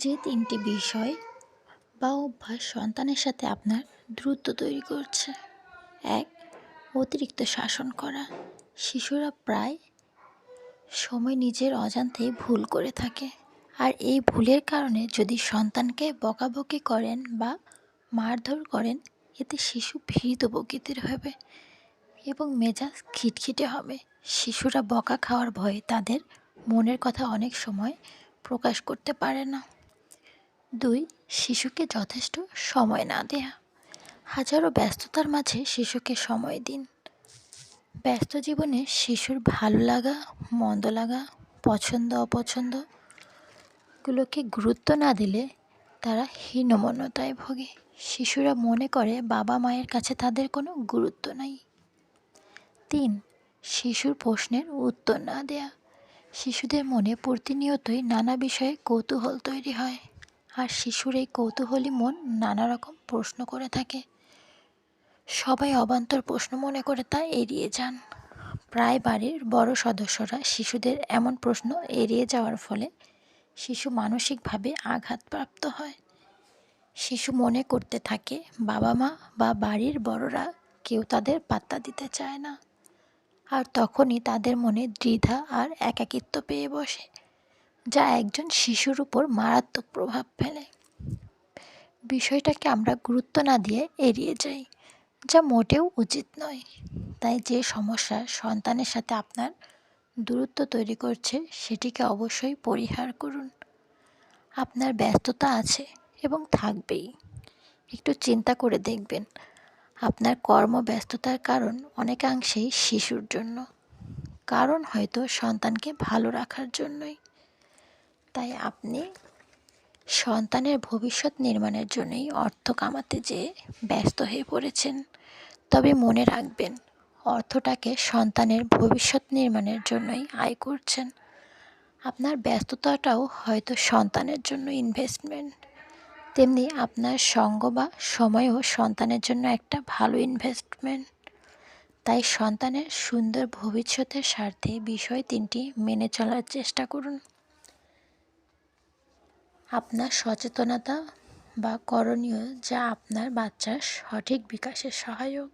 যে ৩টি বিষয় বা অভ্যাস সন্তানের সাথে আপনার দূরত্ব তৈরি করছে। ১. অতিরিক্ত শাসন করা। শিশুরা প্রায় সময় নিজের অজান্তেই ভুল করে থাকে। আর এই ভুলের কারণে যদি সন্তানকে বকাবকি করেন বা মারধর করেন, এতে শিশু ভীত প্রকৃতির হবে এবং মেজাজ খিটখিটে হবে। শিশুরা বকা খাওয়ার ভয়ে তাদের মনের কথা অনেক সময় প্রকাশ করতে পারে না। ২. শিশুকে যথেষ্ট সময় না দেয়া। হাজারো ব্যস্ততার মাঝে শিশুকে সময় দিন। ব্যস্ত জীবনে শিশুর ভালো লাগা, মন্দ লাগা, পছন্দ অপছন্দগুলোকে গুরুত্ব না দিলে তারা হীনমন্যতায় ভোগে। শিশুরা মনে করে বাবা মায়ের কাছে তাদের কোনো গুরুত্ব নাই। ৩. শিশুর প্রশ্নের উত্তর না দেয়া। শিশুদের মনে প্রতিনিয়তই নানা বিষয়ে কৌতূহল তৈরি হয়, আর শিশুর এই কৌতূহলী মন নানা রকম প্রশ্ন করে থাকে। সবাই অবান্তর প্রশ্ন মনে করে তা এড়িয়ে যান। প্রায় বাড়ির বড় সদস্যরা শিশুদের এমন প্রশ্ন এড়িয়ে যাওয়ার ফলে শিশু মানসিকভাবে আঘাতপ্রাপ্ত হয়। শিশু মনে করতে থাকে বাবা মা বা বাড়ির বড়রা কেউ তাদের পাত্তা দিতে চায় না, আর তখনই তাদের মনে দ্বিধা আর একাকিত্ব পেয়ে বসে, যা একজন শিশুর উপর মারাত্মক প্রভাব ফেলে। বিষয়টাকে আমরা গুরুত্ব না দিয়ে এড়িয়ে যাই, যা মোটেও উচিত নয়। তাই যে সমস্যা সন্তানের সাথে আপনার দূরত্ব তৈরি করছে সেটিকে অবশ্যই পরিহার করুন। আপনার ব্যস্ততা আছে এবং থাকবেই। একটু চিন্তা করে দেখবেন, আপনার কর্মব্যস্ততার কারণ অনেকাংশেই শিশুর জন্য, কারণ হয়তো সন্তানকে ভালো রাখার জন্যই। তাই আপনি সন্তানের ভবিষ্যৎ নির্মাণের জন্যই অর্থ কামাতে যেয়ে ব্যস্ত হয়ে পড়েছেন। তবে মনে রাখবেন, অর্থটাকে সন্তানের ভবিষ্যৎ নির্মাণের জন্যই আয় করছেন। আপনার ব্যস্ততাটাও হয়তো সন্তানের জন্য ইনভেস্টমেন্ট, তেমনি আপনার সঙ্গ বা সময়ও সন্তানের জন্য একটা ভালো ইনভেস্টমেন্ট। তাই সন্তানের সুন্দর ভবিষ্যতের স্বার্থে বিষয় 3টি মেনে চলার চেষ্টা করুন। আপনার সচেতনতা বা করণীয় যা আপনার বাচ্চার সঠিক বিকাশের সহায়ক।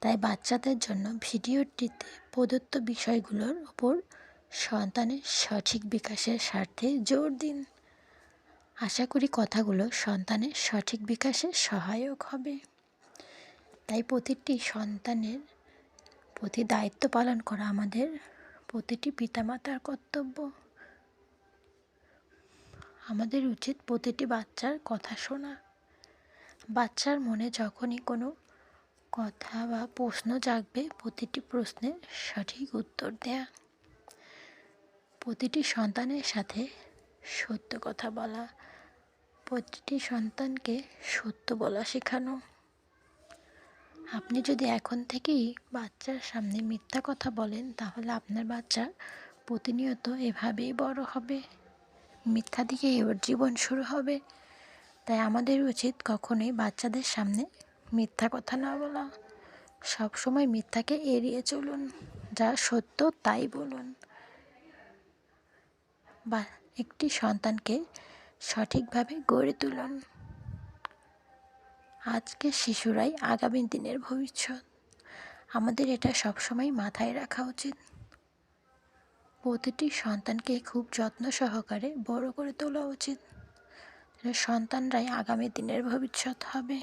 তাই বাচ্চাদের জন্য ভিডিওটিতে প্রদত্ত বিষয়গুলোর উপর সন্তানের সঠিক বিকাশের স্বার্থে জোর দিন। আশা করি কথাগুলো সন্তানের সঠিক বিকাশে সহায়ক হবে। তাই প্রতিটি সন্তানের প্রতি দায়িত্ব পালন করা আমাদের প্রতিটি পিতামাতার কর্তব্য। আমাদের উচিত প্রতিটি বাচ্চার কথা শোনা। বাচ্চার মনে যখনই কোনো কথা বা প্রশ্ন জাগবে, প্রতিটি প্রশ্নের সঠিক উত্তর দেয়া। প্রতিটি সন্তানের সাথে সত্য কথা বলা, প্রতিটি সন্তানকে সত্য বলা শেখানো। আপনি যদি এখন থেকেই বাচ্চার সামনে মিথ্যা কথা বলেন, তাহলে আপনার বাচ্চা প্রতিনিয়ত এভাবেই বড় হবে, মিথ্যা দিকেই ওর জীবন শুরু হবে। তাই আমাদের উচিত কখনোই বাচ্চাদের সামনে মিথ্যা কথা না বলা। সবসময় মিথ্যাকে এড়িয়ে চলুন, যা সত্য তাই বলুন। বা একটি সন্তানকে সঠিকভাবে গড়ে তুলুন। আজকের শিশুরাই আগামী দিনের ভবিষ্যৎ। আমাদের এটা সবসময় মাথায় রাখা উচিত। প্রতিটি সন্তানকে খুব যত্ন সহকারে বড় করে তোলা উচিত। সন্তানরাই আগামী দিনের ভবিষ্যৎ হবে।